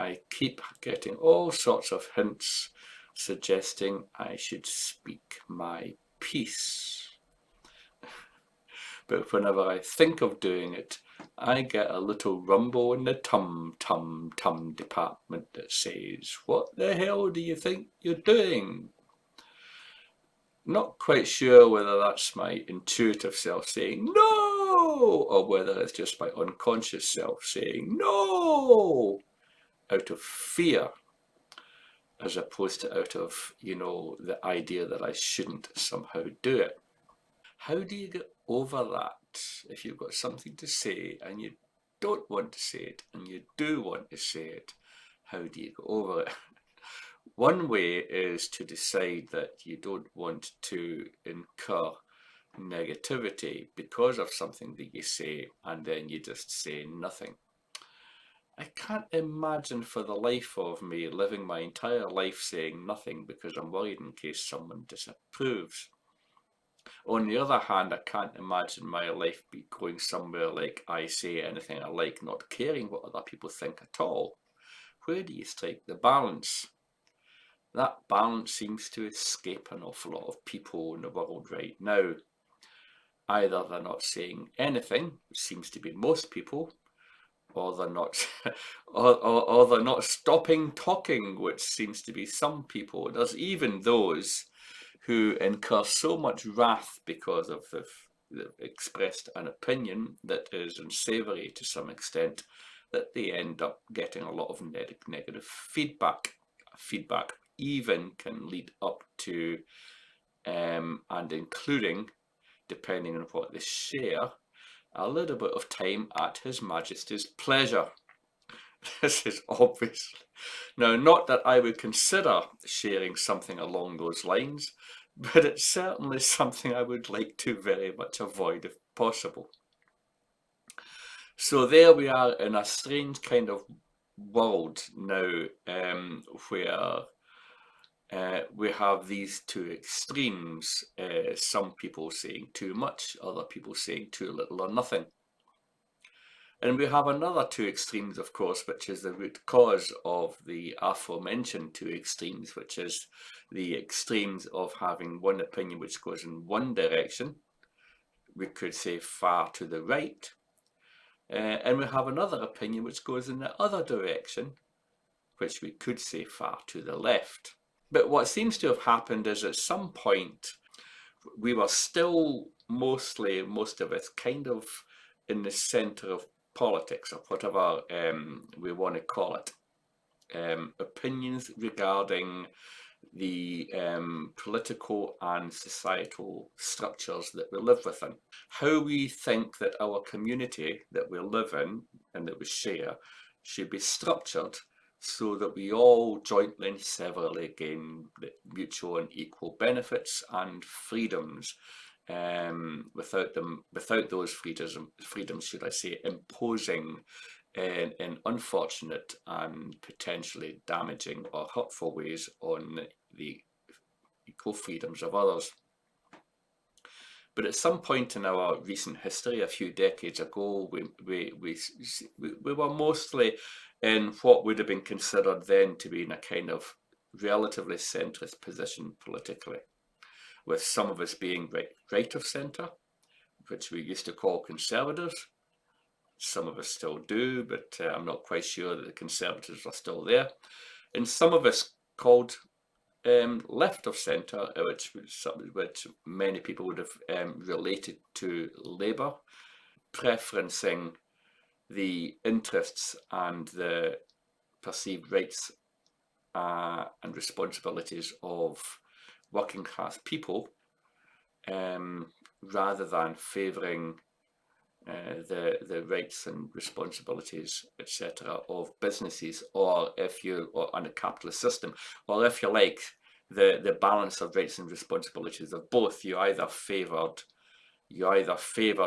I keep getting all sorts of hints suggesting I should speak my piece. But whenever I think of doing it, I get a little rumble in the tum department that says, "What the hell do you think you're doing?" Not quite sure whether that's my intuitive self saying no, or whether it's just my unconscious self saying no out of fear, as opposed to out of, the idea that I shouldn't somehow do it. How do you get over that if you've got something to say and you don't want to say it and you do want to say it? How do you go over it? One way is to decide that you don't want to incur negativity because of something that you say, and then you just say nothing. I can't imagine for the life of me living my entire life saying nothing because I'm worried in case someone disapproves. On the other hand, I can't imagine my life be going somewhere like I say anything I like, not caring what other people think at all. Where do you strike the balance? That balance seems to escape an awful lot of people in the world right now. Either they're not saying anything, which seems to be most people, or they're not, or they're not stopping talking, which seems to be some people. There's even those who incur so much wrath because of they've expressed an opinion that is unsavory to some extent, that they end up getting a lot of negative feedback. Feedback even can lead up to and including, depending on what they share, a little bit of time at His Majesty's pleasure. This is obvious. Now, not that I would consider sharing something along those lines, but it's certainly something I would like to very much avoid if possible. So there we are in a strange kind of world now, where we have these two extremes, some people saying too much, other people saying too little or nothing. And we have another two extremes, of course, which is the root cause of the aforementioned two extremes, which is the extremes of having one opinion which goes in one direction, we could say far to the right, and we have another opinion which goes in the other direction, which we could say far to the left. But what seems to have happened is at some point we were still most of us, kind of in the centre of politics, or whatever we want to call it. Opinions regarding the political and societal structures that we live within. How we think that our community that we live in and that we share should be structured so that we all jointly and severally gain the mutual and equal benefits and freedoms, without those freedoms, should I say, imposing in unfortunate and potentially damaging or hurtful ways on the equal freedoms of others. But at some point in our recent history, a few decades ago, we were mostly in what would have been considered then to be in a kind of relatively centrist position politically, with some of us being right of centre, which we used to call conservatives. Some of us still do, but I'm not quite sure that the conservatives are still there. And some of us called left of centre, which many people would have related to Labour, preferencing the interests and the perceived rights and responsibilities of working class people, rather than favouring the rights and responsibilities, etc., of businesses, or on a capitalist system, or if you like, the balance of rights and responsibilities of both. You either favoured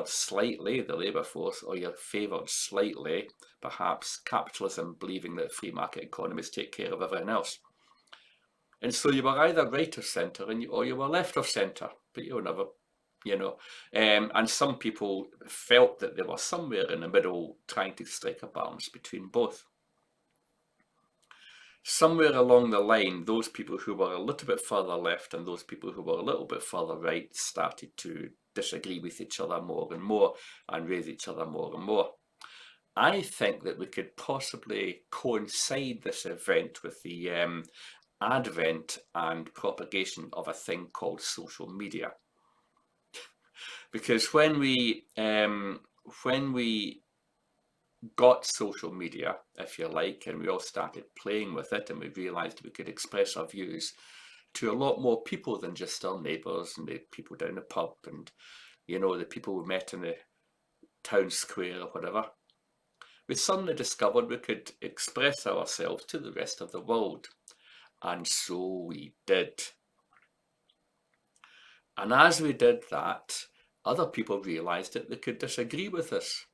slightly the labour force, or you favoured slightly, perhaps, capitalism, believing that free market economies take care of everything else. And so you were either right of centre or you were left of centre, but you were never, and some people felt that they were somewhere in the middle, trying to strike a balance between both. somewhere along the line, those people who were a little bit further left and those people who were a little bit further right started to disagree with each other more and more and raise each other more and more. I think that we could possibly coincide this event with the advent and propagation of a thing called social media. Because when we got social media, if you like, and we all started playing with it, and we realized we could express our views to a lot more people than just our neighbours and the people down the pub and, you know, the people we met in the town square or whatever. We suddenly discovered we could express ourselves to the rest of the world. And so we did. And as we did that, other people realised that they could disagree with us.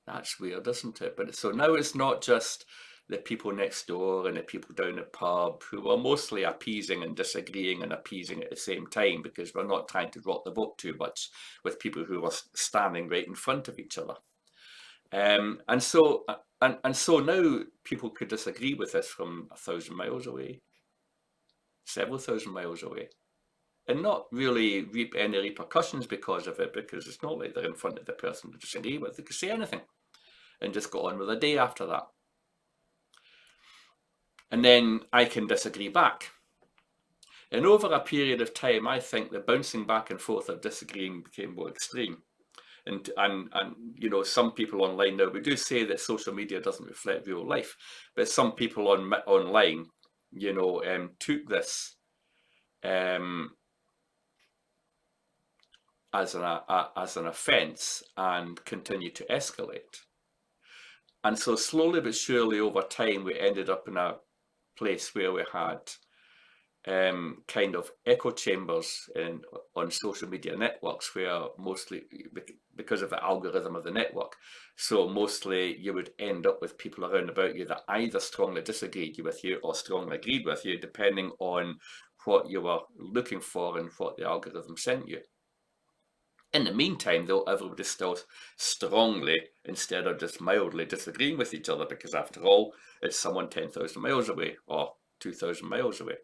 That's weird, isn't it? But so now it's not just the people next door and the people down the pub who are mostly appeasing and disagreeing and appeasing at the same time, because we're not trying to rock the boat too much with people who are standing right in front of each other. And so now people could disagree with us from 1,000 miles away, several thousand miles away, and not really reap any repercussions because of it, because it's not like they're in front of the person to disagree with. They could say anything and just go on with the day after that. And then I can disagree back. And over a period of time, I think the bouncing back and forth of disagreeing became more extreme. And you know, some people online now, we do say that social media doesn't reflect real life, but some people online, you know, took this as an offence and continued to escalate. And so slowly but surely over time, we ended up in a place where we had kind of echo chambers on social media networks, where mostly because of the algorithm of the network, so mostly you would end up with people around about you that either strongly disagreed with you or strongly agreed with you, depending on what you were looking for and what the algorithm sent you. In the meantime, though, everybody's still strongly, instead of just mildly, disagreeing with each other, because after all, it's someone 10,000 miles away or 2,000 miles away.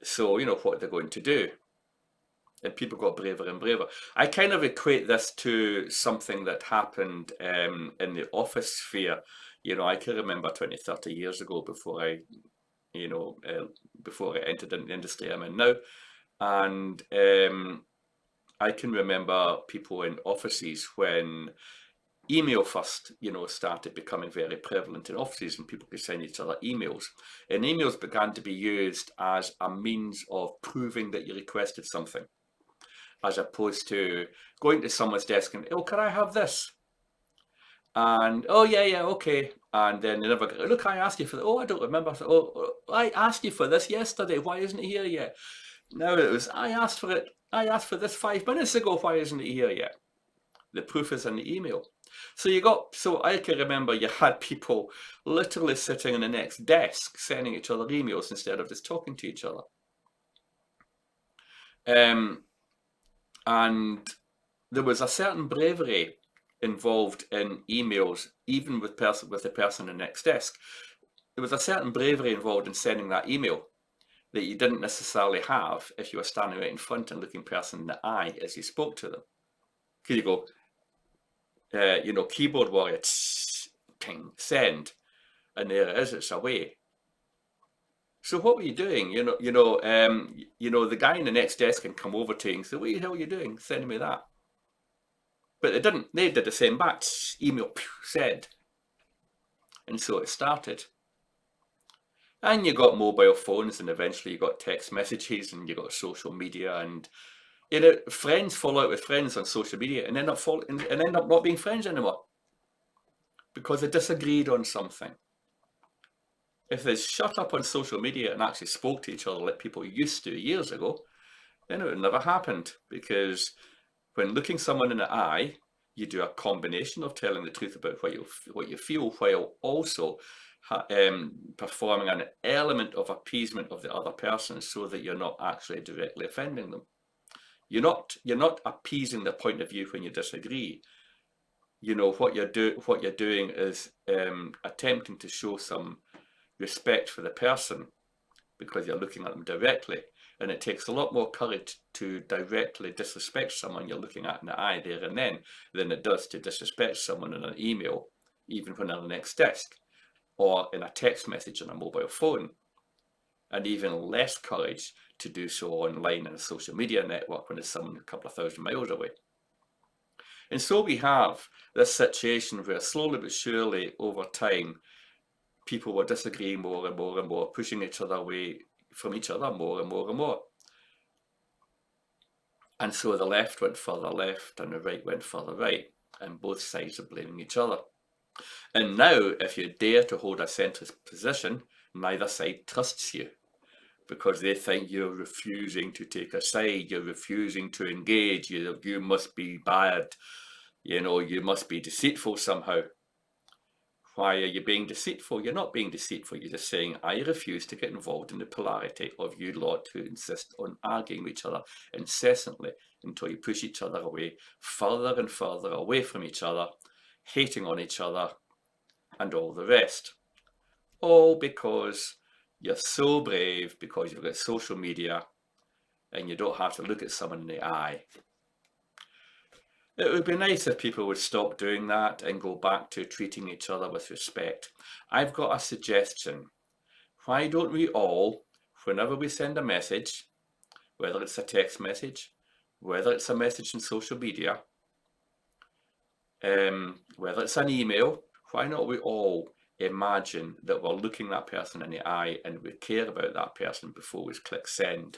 So, you know, what they're going to do. And people got braver and braver. I kind of equate this to something that happened in the office sphere. You know, I can remember 20, 30 years ago, before I, you know, before I entered the industry I'm in now. And I can remember people in offices when email first, you know, started becoming very prevalent in offices, and people could send each other emails. And emails began to be used as a means of proving that you requested something, as opposed to going to someone's desk and, oh, can I have this? And, oh, yeah, okay. And then they never go, look, I asked you for that. Oh, I don't remember. Oh, I asked you for this yesterday. Why isn't it here yet? No, it was, I asked for it. I asked for this 5 minutes ago. Why isn't it here yet? The proof is in the email. So I can remember you had people literally sitting in the next desk sending each other emails instead of just talking to each other. And there was a certain bravery involved in emails, even with the person in the next desk. There was a certain bravery involved in sending that email that you didn't necessarily have if you were standing right in front and looking person in the eye as you spoke to them. Here you go, you know, keyboard warrior, ping, send, and there it is, it's away. So what were you doing? The guy in the next desk can come over to you and say, what the hell are you doing? Sending me that. But they didn't. They did the same back. Email, send. And so it started. And you got mobile phones, and eventually you got text messages, and you got social media, and you know, friends fall out with friends on social media and end up not being friends anymore because they disagreed on something. If they shut up on social media and actually spoke to each other like people used to years ago, then it would never happened, because when looking someone in the eye, you do a combination of telling the truth about what you feel, while also performing an element of appeasement of the other person, so that you're not actually directly offending them. You're not appeasing their point of view when you disagree. what you're doing is attempting to show some respect for the person because you're looking at them directly. And it takes a lot more courage to directly disrespect someone you're looking at in the eye there and then than it does to disrespect someone in an email, even when they're on the next desk, or in a text message on a mobile phone. And even less courage to do so online in a social media network when it's someone a couple of thousand miles away. And so we have this situation where slowly but surely over time, people were disagreeing more and more and more, pushing each other away from each other more and more and more. And so the left went further left and the right went further right, and both sides are blaming each other. And now, if you dare to hold a centrist position, neither side trusts you because they think you're refusing to take a side, you're refusing to engage, you must be bad, you must be deceitful somehow. Why are you being deceitful? You're not being deceitful. You're just saying, I refuse to get involved in the polarity of you lot who insist on arguing with each other incessantly until you push each other away, further and further away from each other, hating on each other, and all the rest. All because you're so brave, because you've got social media, and you don't have to look at someone in the eye. It would be nice if people would stop doing that and go back to treating each other with respect. I've got a suggestion. Why don't we all, whenever we send a message, whether it's a text message, whether it's a message in social media, whether it's an email, why not we all imagine that we're looking that person in the eye and we care about that person before we click send?